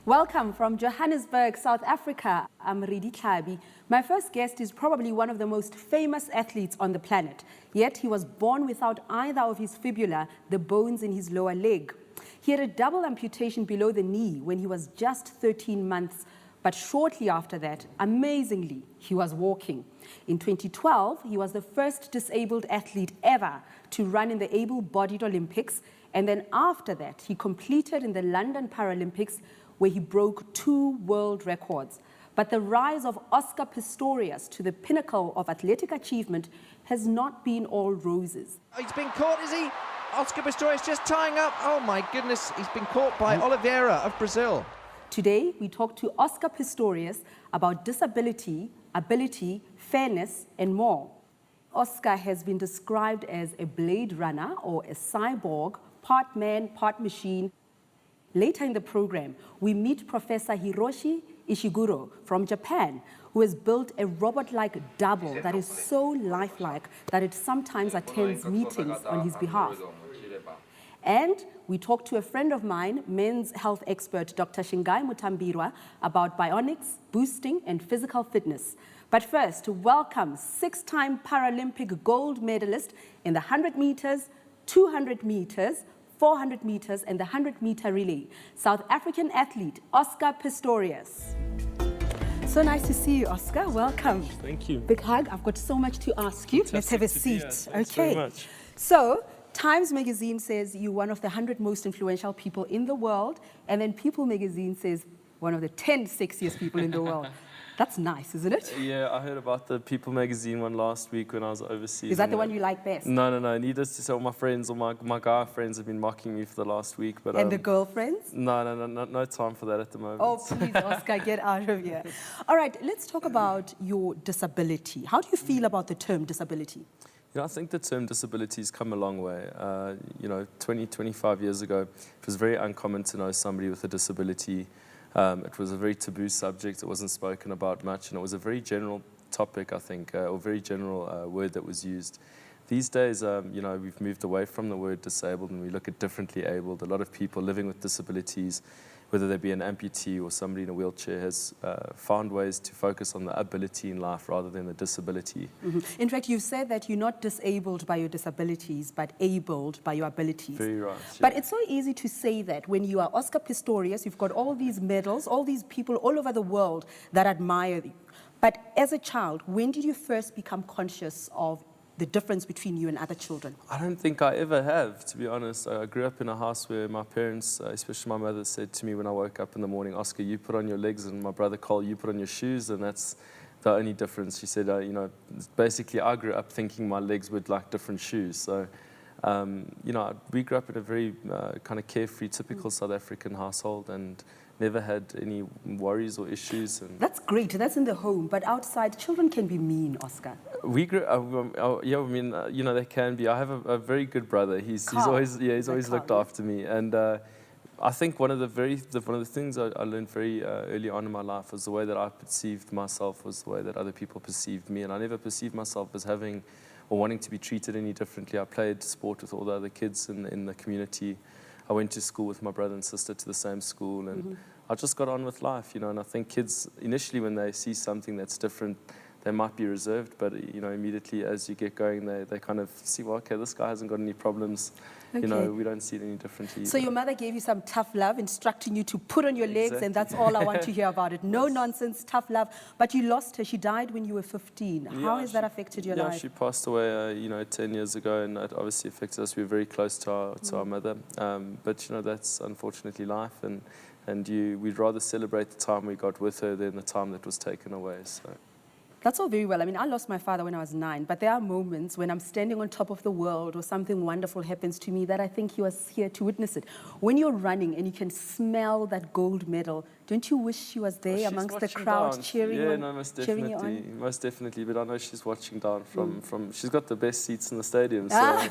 Welcome from Johannesburg, South Africa. I'm Ridi Tlhabi. My first guest is probably one of the most famous athletes on the planet. Yet he was born without either of his fibula, the bones in his lower leg. He had a double amputation below the knee when he was just 13 months. But shortly after that, amazingly, he was walking. In 2012, he was the first disabled athlete ever to run in the able-bodied Olympics. And then after that, he completed in the London Paralympics, where he broke 2 world records. But the rise of Oscar Pistorius to the pinnacle of athletic achievement has not been all roses. He's been caught, is he? Oscar Pistorius just tying up. Oh my goodness, he's been caught by Oliveira of Brazil. Today, we talk to Oscar Pistorius about disability, ability, fairness, and more. Oscar has been described as a blade runner or a cyborg, part man, part machine. Later in the program, we meet Professor Hiroshi Ishiguro from Japan, who has built a robot-like double that is so lifelike that it sometimes attends meetings on his behalf. And we talk to a friend of mine, men's health expert Dr. Shingai Mutambirwa, about bionics, boosting, and physical fitness. But first, welcome 6-time Paralympic gold medalist in the 100 meters, 200 meters, 400 meters and the 100-meter relay, South African athlete Oscar Pistorius. So nice to see you, Oscar. Welcome. Thank you. Big hug. I've got so much to ask you. Let's have a seat. Thanks okay. very much. So, Times Magazine says you're one of the 100 most influential people in the world, and then People Magazine says one of the 10 sexiest people in the world. That's nice, isn't it? Yeah, I heard about the People Magazine one last week when I was overseas. Is that the one you like best? No. Needless to say, all my friends, all my guy friends have been mocking me for the last week. But and the girlfriends? No time for that at the moment. Oh, please, Oscar, get out of here. All right, let's talk about your disability. How do you feel about the term disability? You know, I think the term disability has come a long way. 25 years ago, it was very uncommon to know somebody with a disability. It was a very taboo subject. It wasn't spoken about much, and it was a very general topic, I think, or very general word that was used. These days, we've moved away from the word disabled, and we look at differently abled. A lot of people living with disabilities, whether they be an amputee or somebody in a wheelchair, has found ways to focus on the ability in life rather than the disability. Mm-hmm. In fact, you've said that you're not disabled by your disabilities, but abled by your abilities. Very right. But it's so easy to say that when you are Oscar Pistorius, you've got all these medals, all these people all over the world that admire you. But as a child, when did you first become conscious of the difference between you and other children? I don't think I ever have, to be honest. I grew up in a house where my parents, especially my mother, said to me when I woke up in the morning, Oscar, you put on your legs, and my brother Cole, you put on your shoes, and that's the only difference. She said, basically I grew up thinking my legs were like different shoes. So, we grew up in a very kind of carefree, typical South African household, and never had any worries or issues. And that's great. That's in the home. But outside, children can be mean, Oscar. We grew they can be. I have a very good brother. He's always looked after me. And I think one of the things I learned very early on in my life was the way that I perceived myself was the way that other people perceived me. And I never perceived myself as having or wanting to be treated any differently. I played sport with all the other kids in the community. I went to school with my brother and sister to the same school, and I just got on with life, and I think kids, initially when they see something that's different, they might be reserved, but, immediately as you get going, they kind of see, well, okay, this guy hasn't got any problems. Okay. We don't see it any differently. So your mother gave you some tough love, instructing you to put on your legs, and that's all I want to hear about it. No nonsense, tough love. But you lost her. She died when you were 15. How has that affected your life? Yeah, she passed away, 10 years ago, and that obviously affected us. We were very close to our mother. But, that's unfortunately life, and we'd rather celebrate the time we got with her than the time that was taken away. So. That's all very well. I mean, I lost my father when I was 9, but there are moments when I'm standing on top of the world or something wonderful happens to me that I think he was here to witness it. When you're running and you can smell that gold medal, don't you wish she was there amongst the crowd cheering you on? Yeah, no, most definitely. But I know she's watching down from she's got the best seats in the stadium. So,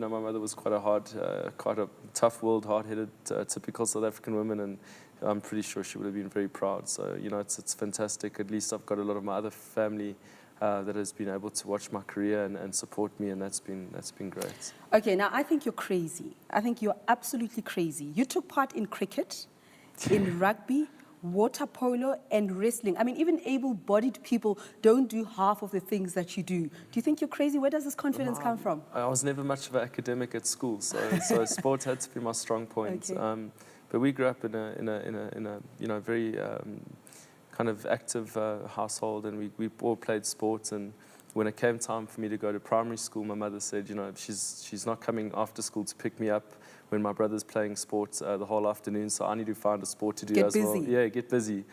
my mother was quite a tough world, hard-headed, typical South African woman, and I'm pretty sure she would have been very proud. So, it's fantastic. At least I've got a lot of my other family that has been able to watch my career and support me, and that's been great. Okay, now I think you're crazy. I think you're absolutely crazy. You took part in cricket, in rugby, water polo, and wrestling. I mean, even able-bodied people don't do half of the things that you do. Do you think you're crazy? Where does this confidence come from? I was never much of an academic at school, so sport had to be my strong point. Okay. But we grew up in a very kind of active household, and we all played sports. And when it came time for me to go to primary school, my mother said, she's not coming after school to pick me up when my brother's playing sports the whole afternoon, so I need to find a sport to do Get as busy. well. Yeah, get busy.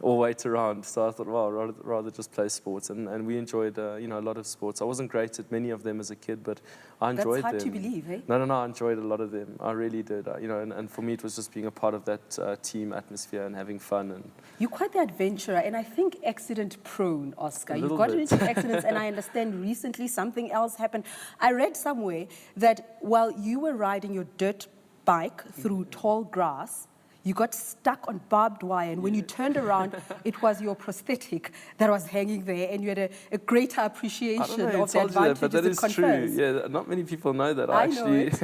Or wait around. So I thought, well, rather just play sports. And we enjoyed, a lot of sports. I wasn't great at many of them as a kid, but I enjoyed them. That's hard to believe, eh? No, I enjoyed a lot of them. I really did. And for me, it was just being a part of that team atmosphere and having fun. And You're quite the adventurer, and I think accident-prone, Oscar. You've little gotten bit. into accidents, and I understand recently something else happened. I read somewhere that while you were riding your dirt bike through tall grass, you got stuck on barbed wire, and when you turned around, it was your prosthetic that was hanging there, and you had a greater appreciation I don't know who of the told you that, advantages but that it is confers. true. Yeah, not many people know that. I know it.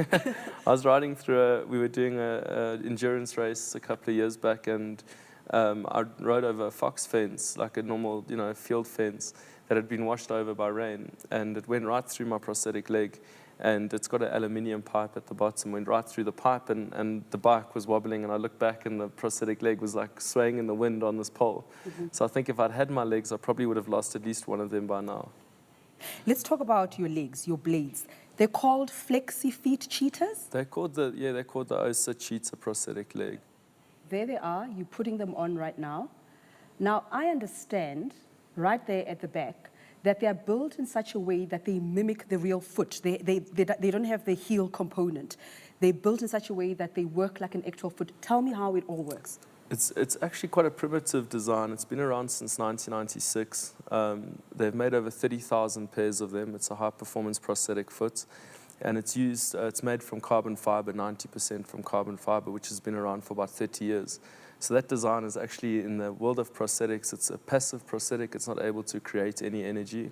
I was riding through we were doing an endurance race a couple of years back, and I rode over a fox fence, like a normal, field fence that had been washed over by rain, and it went right through my prosthetic leg. And it's got an aluminium pipe at the bottom, went right through the pipe, and the bike was wobbling, and I looked back and the prosthetic leg was like swaying in the wind on this pole. So I think if I'd had my legs, I probably would have lost at least one of them by now. Let's talk about your legs, your blades. They're called flexi feet cheetahs. They're called the OSA cheetah prosthetic leg. There they are. You're putting them on right now. Now, I understand right there at the back that they are built in such a way that they mimic the real foot. They don't have the heel component. They're built in such a way that they work like an actual foot. Tell me how it all works. It's actually quite a primitive design. It's been around since 1996. They've made over 30,000 pairs of them. It's a high-performance prosthetic foot. And it's made from carbon fiber, 90% from carbon fiber, which has been around for about 30 years. So that design is actually, in the world of prosthetics, it's a passive prosthetic. It's not able to create any energy.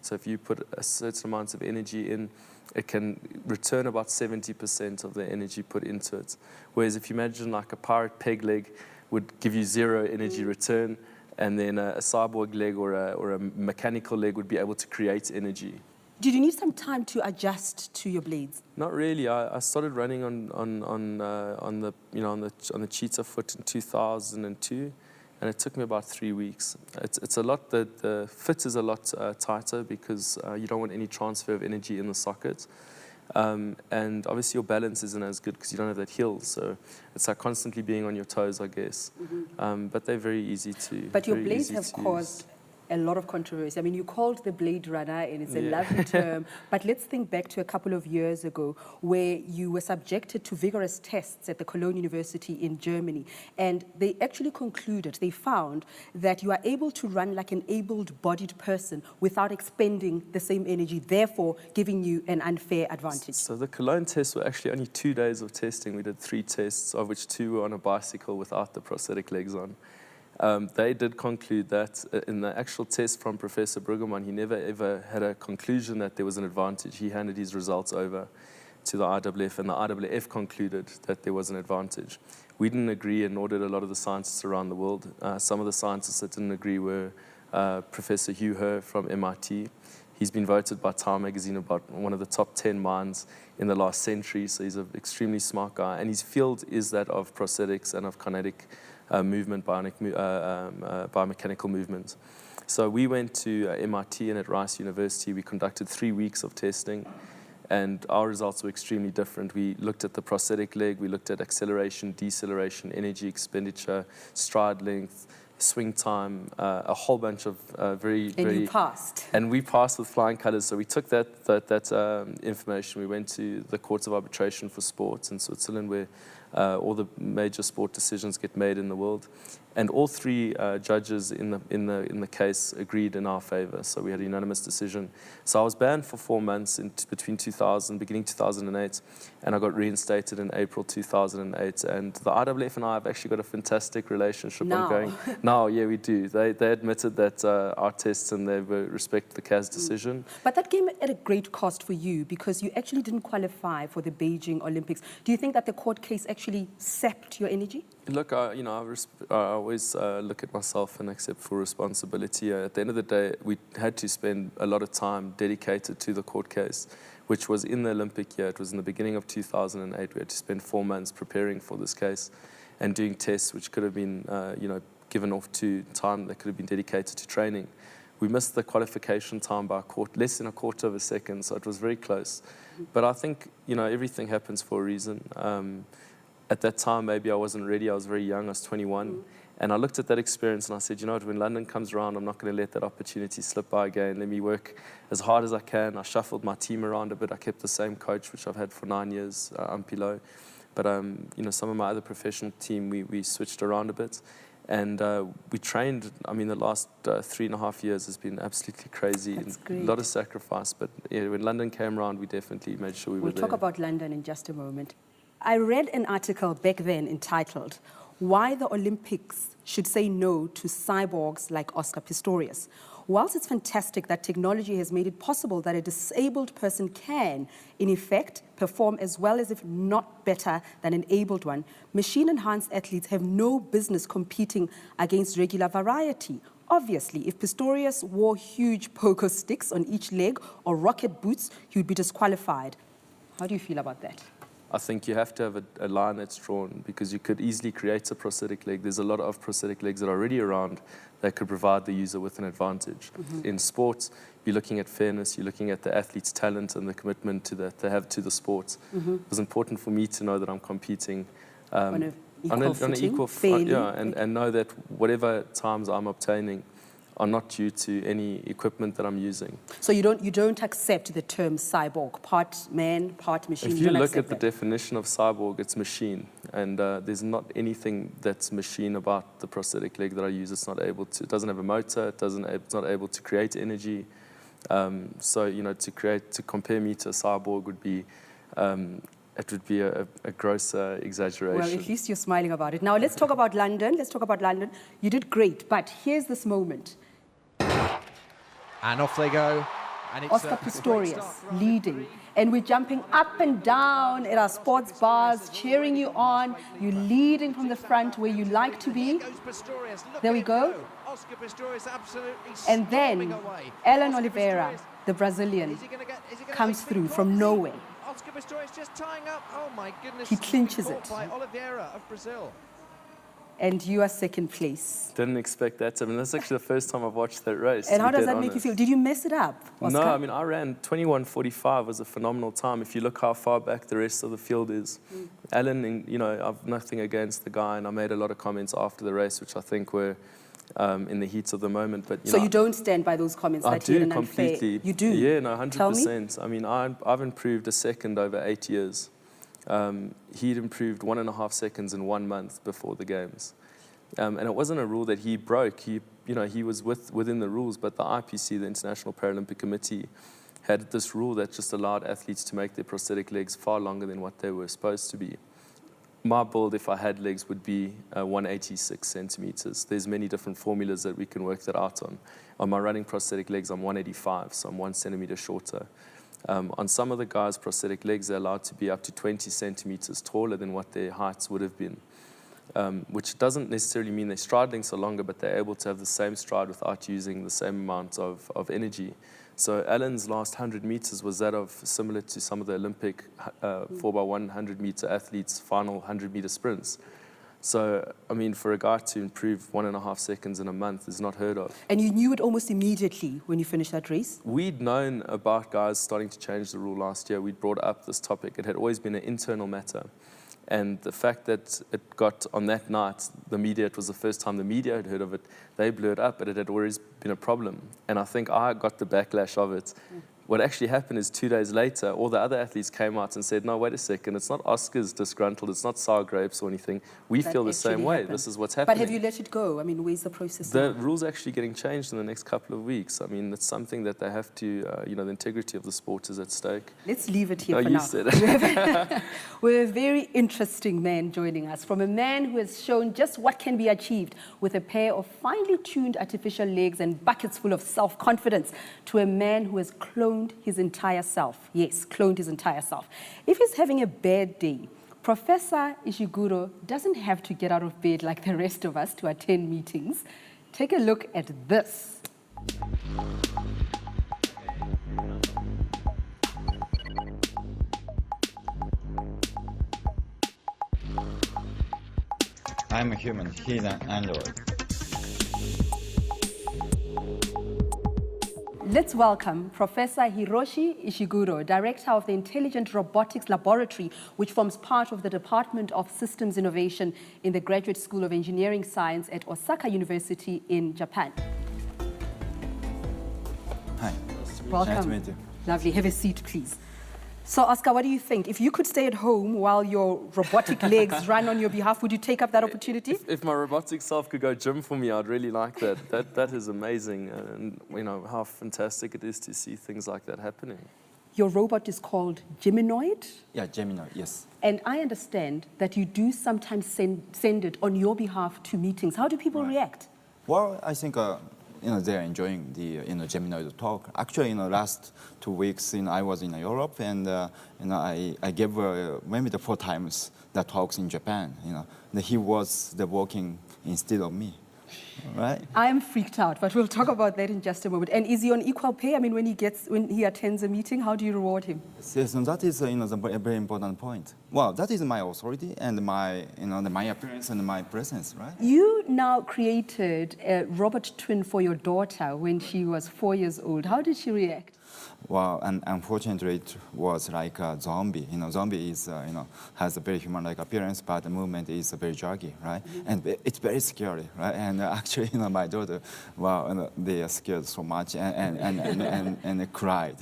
So if you put a certain amount of energy in, it can return about 70% of the energy put into it. Whereas if you imagine like a pirate peg leg would give you zero energy return, and then a cyborg leg or a mechanical leg would be able to create energy. Did you need some time to adjust to your blades? Not really. I started running on the cheetah foot in 2002, and it took me about 3 weeks. It's a lot. The fit is a lot tighter because you don't want any transfer of energy in the socket, and obviously your balance isn't as good because you don't have that heel. So it's like constantly being on your toes, I guess. But they're very easy to. But your blades have caused a lot of controversy. I mean, you called the Blade Runner, and it's a lovely term, but let's think back to a couple of years ago where you were subjected to vigorous tests at the Cologne University in Germany, and they actually concluded, they found that you are able to run like an able-bodied person without expending the same energy, therefore giving you an unfair advantage. So the Cologne tests were actually only 2 days of testing. We did 3 tests, of which 2 were on a bicycle without the prosthetic legs on. They did conclude that in the actual test from Professor Bruggemann, he never ever had a conclusion that there was an advantage. He handed his results over to the IAAF, and the IAAF concluded that there was an advantage. We didn't agree, and nor did a lot of the scientists around the world. Some of the scientists that didn't agree were Professor Hugh Herr from MIT. He's been voted by Time magazine about one of the top 10 minds in the last century, so he's an extremely smart guy. And his field is that of prosthetics and of kinetic movement, biomechanical movement. So we went to MIT, and at Rice University we conducted 3 weeks of testing, and our results were extremely different. We looked at the prosthetic leg, we looked at acceleration, deceleration, energy expenditure, stride length, swing time, a whole bunch of very... And you passed. And we passed with flying colours. So we took that information, we went to the Courts of Arbitration for Sports in Switzerland, where all the major sport decisions get made in the world, and all 3 judges in the case agreed in our favour. So we had a unanimous decision. So I was banned for 4 months between beginning 2008, and I got reinstated in April 2008. And the IAAF and I have actually got a fantastic relationship ongoing. No, yeah, we do. They admitted that our tests and they respect the CAS decision. But that came at a great cost for you because you actually didn't qualify for the Beijing Olympics. Do you think that the court case actually sapped your energy? Look, I always look at myself and accept full responsibility. At the end of the day, we had to spend a lot of time dedicated to the court case, which was in the Olympic year. It was in the beginning of 2008. We had to spend 4 months preparing for this case and doing tests, which could have been, given off to time that could have been dedicated to training. We missed the qualification time by less than a quarter of a second, so it was very close. But I think, everything happens for a reason. At that time, maybe I wasn't ready. I was very young. I was 21. And I looked at that experience and I said, when London comes around, I'm not going to let that opportunity slip by again. Let me work as hard as I can. I shuffled my team around a bit. I kept the same coach, which I've had for 9 years, Ampilo. But, some of my other professional team, we switched around a bit. And we trained, the last 3.5 years has been absolutely crazy. That's great. A lot of sacrifice. But when London came around, we definitely made sure we were there. We'll talk about London in just a moment. I read an article back then entitled, "Why the Olympics Should Say No to Cyborgs Like Oscar Pistorius." Whilst it's fantastic that technology has made it possible that a disabled person can, in effect, perform as well as if not better than an abled one, machine-enhanced athletes have no business competing against regular variety. Obviously, if Pistorius wore huge pogo sticks on each leg or rocket boots, he would be disqualified. How do you feel about that? I think you have to have a line that's drawn because you could easily create a prosthetic leg. There's a lot of prosthetic legs that are already around that could provide the user with an advantage. In sports, you're looking at fairness, you're looking at the athlete's talent and the commitment that they have to the sport. It was important for me to know that I'm competing On an equal fairly. and know that whatever times I'm obtaining are not due to any equipment that I'm using. So you don't accept the term cyborg, part man, part machine? If you don't look accept at the that? definition of cyborg, it's machine. And there's not anything that's machine about the prosthetic leg that I use. It doesn't have a motor, it's not able to create energy. To compare me to a cyborg would be, it would be a gross exaggeration. Well, at least you're smiling about it. Now, let's talk about London. You did great, but here's this moment. And off they go. And it's Oscar Pistorius leading. And we're jumping up and down at our sports bars, cheering you on. You're leading from the front where you like to be. There we go. Oscar Pistorius absolutely And storming then away. Alan Oliveira, the Brazilian, comes through from nowhere. Oscar Pistorius just tying up. Oh my goodness. He clinches He's been it. caught by Oliveira of Brazil. And you are second place. Didn't expect that. That's actually the first time I've watched that race. And how to be does dead that make you honest. feel? Did you mess it up, Oscar? No, I ran 21:45 was a phenomenal time. If you look how far back the rest of the field is. Alan, I've nothing against the guy, and I made a lot of comments after the race, which I think were in the heat of the moment. But So you don't stand by those comments I that you do had an unfair... completely. You do? Yeah, no, 100%. Tell me. I've improved a second over 8 years. He'd improved 1.5 seconds in 1 month before the games. And it wasn't a rule that he broke. He was within the rules, but the IPC, the International Paralympic Committee, had this rule that just allowed athletes to make their prosthetic legs far longer than what they were supposed to be. My build, if I had legs, would be 186 centimeters. There's many different formulas that we can work that out on. On my running prosthetic legs, I'm 185, so I'm 1 centimeter shorter. On some of the guys' prosthetic legs, they're allowed to be up to 20 centimeters taller than what their heights would have been. Which doesn't necessarily mean their stride lengths are longer, but they're able to have the same stride without using the same amount of energy. So Alan's last 100 meters was that of similar to some of the Olympic 4x100 meter athletes' final 100 meter sprints. So, for a guy to improve 1.5 seconds in a month is not heard of. And you knew it almost immediately when you finished that race? We'd known about guys starting to change the rule last year. We'd brought up this topic. It had always been an internal matter. And the fact that it got on that night, it was the first time the media had heard of it, they blew it up, but it had always been a problem. And I think I got the backlash of it what actually happened is 2 days later, all the other athletes came out and said, no, wait a second, it's not Oscar's disgruntled, it's not sour grapes or anything. We That feel the same actually way. happened. This is what's happening. But have you let it go? I mean, where's the process The now? rules are actually getting changed in the next couple of weeks. I mean, it's something that they have to, the integrity of the sport is at stake. Let's leave it here No, for you now. said it. We have a very interesting man joining us, from a man who has shown just what can be achieved with a pair of finely tuned artificial legs and buckets full of self-confidence, to a man who has cloned his entire self. Yes, cloned his entire self. If he's having a bad day, Professor Ishiguro doesn't have to get out of bed like the rest of us to attend meetings. Take a look at this. I'm a human, he's an android. Let's welcome Professor Hiroshi Ishiguro, Director of the Intelligent Robotics Laboratory, which forms part of the Department of Systems Innovation in the Graduate School of Engineering Science at Osaka University in Japan. Hi. Welcome. Nice to meet you. Lovely. Have a seat, please. So, Oscar, what do you think? If you could stay at home while your robotic legs run on your behalf, would you take up that opportunity? If my robotic self could go gym for me, I'd really like that. That is amazing, and how fantastic it is to see things like that happening. Your robot is called Geminoid, Yeah, Gemini, yes. and I understand that you do sometimes send it on your behalf to meetings. How do people react? Well, I think they're enjoying the Gemini talk. Actually, last 2 weeks, I was in Europe, and I gave maybe the 4 times the talks in Japan. He was working instead of me, right? I am freaked out, but we'll talk about that in just a moment. And is he on equal pay? I mean, when he attends a meeting, how do you reward him? Yes, and that is a very important point. Well, that is my authority and my my appearance and my presence, right? You now created a robot twin for your daughter when she was 4 years old. How did she react? Well, and unfortunately, it was like a zombie. Zombie is, has a very human-like appearance, but the movement is very jerky, right? And it's very scary, right? And actually, my daughter, well, they are scared so much and they cried.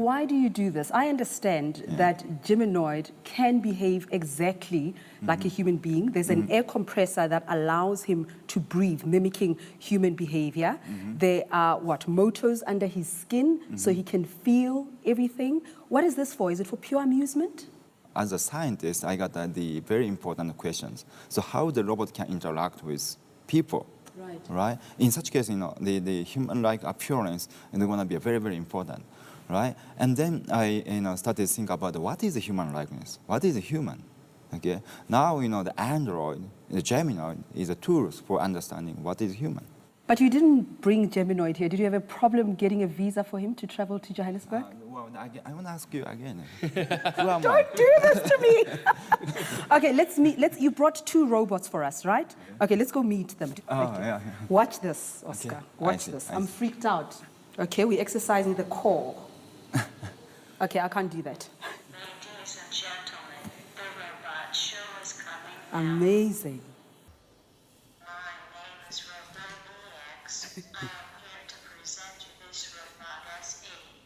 Why do you do this? I understand that Geminoid can behave exactly like a human being. There's an air compressor that allows him to breathe, mimicking human behavior. There are, motors under his skin, so he can feel everything. What is this for? Is it for pure amusement? As a scientist, I got the very important questions. So how the robot can interact with people, right? In such case, the human-like appearance is going to be very, very important. Right, and then I started to think about what is a human likeness? What is a human? Okay, now the Android, the Gemini, is a tool for understanding what is human. But you didn't bring Geminoid here. Did you have a problem getting a visa for him to travel to Johannesburg? Well, I want to ask you again. Don't do this to me. Okay, let's meet. You brought 2 robots for us, right? Okay, let's go meet them. Yeah. Watch this, Oscar. Okay. Watch this. I'm freaked out. Okay, we're exercising the core. Okay, I can't do that. Ladies and gentlemen, the robot show is coming now. Amazing. My name is RoboEX. I am here to present you this robot as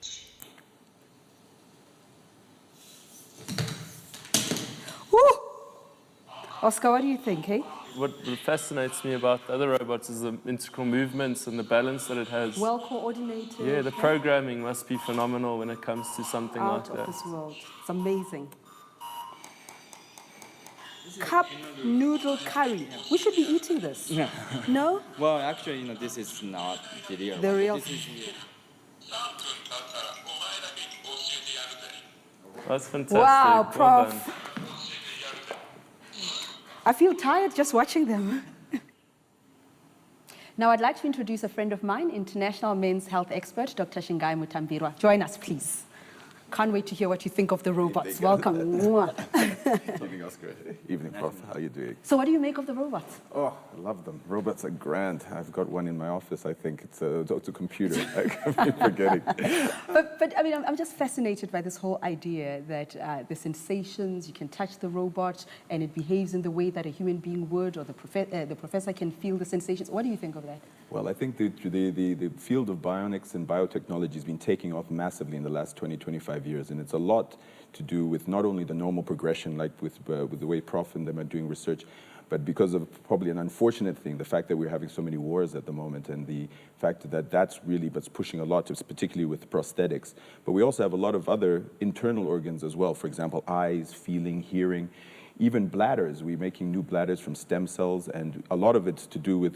H. Woo! Oscar, what do you think, hey? What fascinates me about the other robots is the integral movements and the balance that it has. Well coordinated. Yeah, the programming must be phenomenal when it comes to something Out like of that. this world. It's amazing. Cup noodle curry. We should be eating this. No? Well, actually, this is not the real. The real. That's fantastic. Wow, Well Prof. done. I feel tired just watching them. Now, I'd like to introduce a friend of mine, international men's health expert, Dr. Shingai Mutambirwa. Join us, please. Can't wait to hear what you think of the robots. Welcome. Mwah. Evening, Oscar. Evening, Prof. How are you doing? So what do you make of the robots? Oh, I love them. Robots are grand. I've got one in my office. I think it's a computer. I keep forgetting. But I mean, I'm just fascinated by this whole idea that the sensations, you can touch the robot and it behaves in the way that a human being would, or the professor can feel the sensations. What do you think of that? Well, I think the field of bionics and biotechnology has been taking off massively in the last 20, 25 years. And it's a lot to do with not only the normal progression, like with the way Prof and them are doing research, but because of probably an unfortunate thing, the fact that we're having so many wars at the moment, and the fact that that's really what's pushing a lot, particularly with prosthetics. But we also have a lot of other internal organs as well. For example, eyes, feeling, hearing. Even bladders, we're making new bladders from stem cells, and a lot of it's to do with,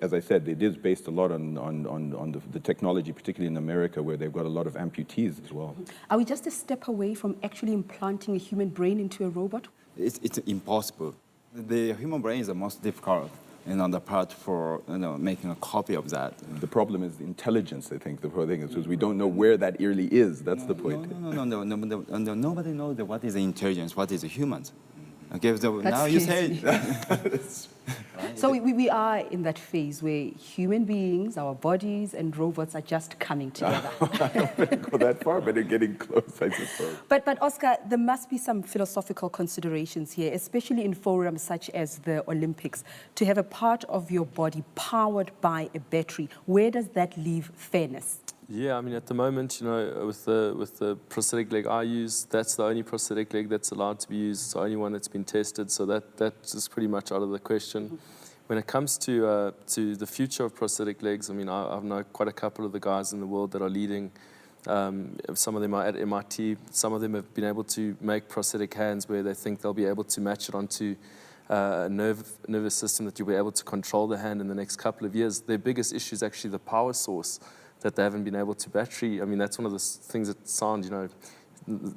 as I said, it is based a lot on the technology, particularly in America, where they've got a lot of amputees as well. Are we just a step away from actually implanting a human brain into a robot? It's impossible. The human brain is the most difficult, the part for making a copy of that. The problem is the intelligence, I think. The whole thing is because we don't know where that really is. That's the point. No. Nobody knows what is intelligence, what is humans. Okay, so That's now you crazy. say. So we are in that phase where human beings, our bodies, and robots are just coming together. I don't want to go that far, but they're getting close, I suppose. But Oscar, there must be some philosophical considerations here, especially in forums such as the Olympics, to have a part of your body powered by a battery. Where does that leave fairness? Yeah, I mean, at the moment, with the prosthetic leg I use, that's the only prosthetic leg that's allowed to be used. It's the only one that's been tested, so that's just pretty much out of the question. When it comes to the future of prosthetic legs, I mean, I know quite a couple of the guys in the world that are leading. Some of them are at MIT. Some of them have been able to make prosthetic hands where they think they'll be able to match it onto a nervous system that you'll be able to control the hand in the next couple of years. Their biggest issue is actually the power source that they haven't been able to battery. I mean, that's one of the things that sound,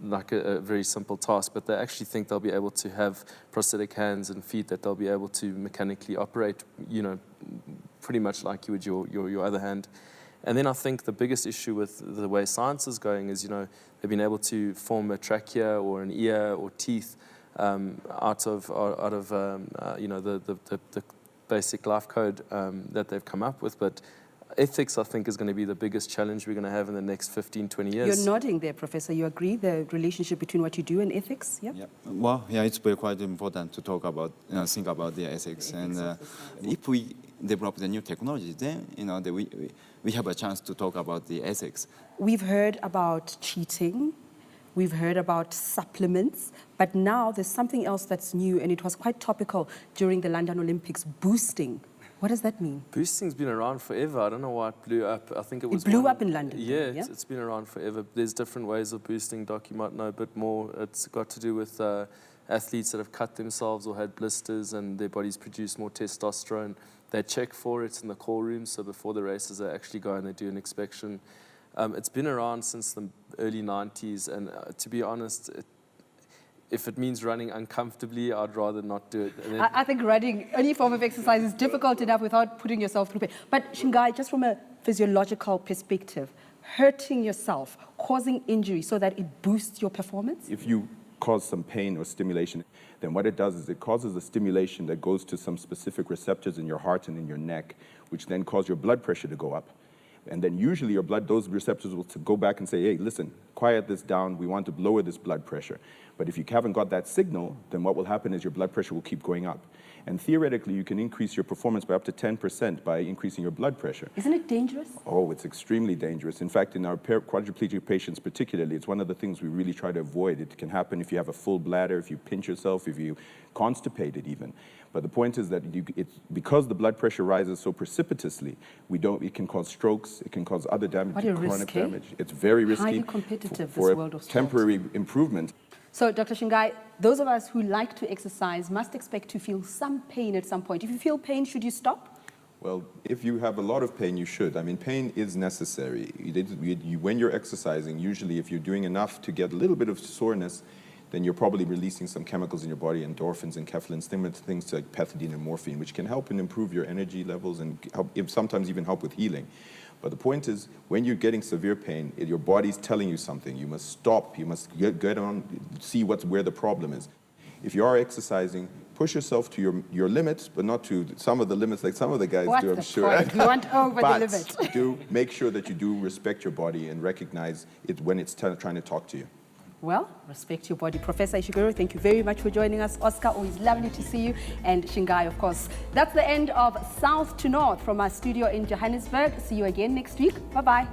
like a very simple task, but they actually think they'll be able to have prosthetic hands and feet that they'll be able to mechanically operate, pretty much like you would your other hand. And then I think the biggest issue with the way science is going is, they've been able to form a trachea or an ear or teeth out of the basic life code that they've come up with, but ethics, I think, is going to be the biggest challenge we're going to have in the next 15, 20 years. You're nodding there, Professor. You agree the relationship between what you do and ethics? Yep. Yeah. Well, yeah, it's very quite important to talk about, think about the ethics. And if we develop the new technology, then, we have a chance to talk about the ethics. We've heard about cheating. We've heard about supplements. But now there's something else that's new, and it was quite topical during the London Olympics, boosting. What does that mean? Boosting's been around forever. I don't know why it blew up. I think it was. It blew up in London. Yeah, it's been around forever. There's different ways of boosting. Doc, you might know a bit more. It's got to do with athletes that have cut themselves or had blisters and their bodies produce more testosterone. They check for it in the call room, so before the races they actually go and they do an inspection. It's been around since the early 90s, and to be honest, if it means running uncomfortably, I'd rather not do it. I think running, any form of exercise, is difficult enough without putting yourself through pain. But Shingai, just from a physiological perspective, hurting yourself, causing injury so that it boosts your performance? If you cause some pain or stimulation, then what it does is it causes a stimulation that goes to some specific receptors in your heart and in your neck, which then cause your blood pressure to go up. And then usually those receptors will go back and say, hey, listen, quiet this down. We want to lower this blood pressure. But if you haven't got that signal, then what will happen is your blood pressure will keep going up. And theoretically, you can increase your performance by up to 10% by increasing your blood pressure. Isn't it dangerous? Oh, it's extremely dangerous. In fact, in our quadriplegic patients particularly, it's one of the things we really try to avoid. It can happen if you have a full bladder, if you pinch yourself, if you constipated even. But the point is that because the blood pressure rises so precipitously, it can cause strokes, it can cause other damage, chronic damage. It's very risky. Highly competitive, for this world of sport. temporary improvement. So, Dr. Shingai, those of us who like to exercise must expect to feel some pain at some point. If you feel pain, should you stop? Well, if you have a lot of pain, you should. I mean, pain is necessary. When you're exercising, usually if you're doing enough to get a little bit of soreness, then you're probably releasing some chemicals in your body, endorphins and enkephalins, things like pethidine and morphine, which can help and improve your energy levels and sometimes even help with healing. But the point is, when you're getting severe pain, your body's telling you something. You must stop. You must get on, see where the problem is. If you are exercising, push yourself to your limits, but not to some of the limits like some of the guys do, I'm sure. Point? You want over but the limit. do make sure that you do respect your body and recognize it when it's trying to talk to you. Well, respect your body. Professor Ishiguro, thank you very much for joining us. Oscar, always lovely to see you. And Shingai, of course. That's the end of South to North from our studio in Johannesburg. See you again next week. Bye-bye.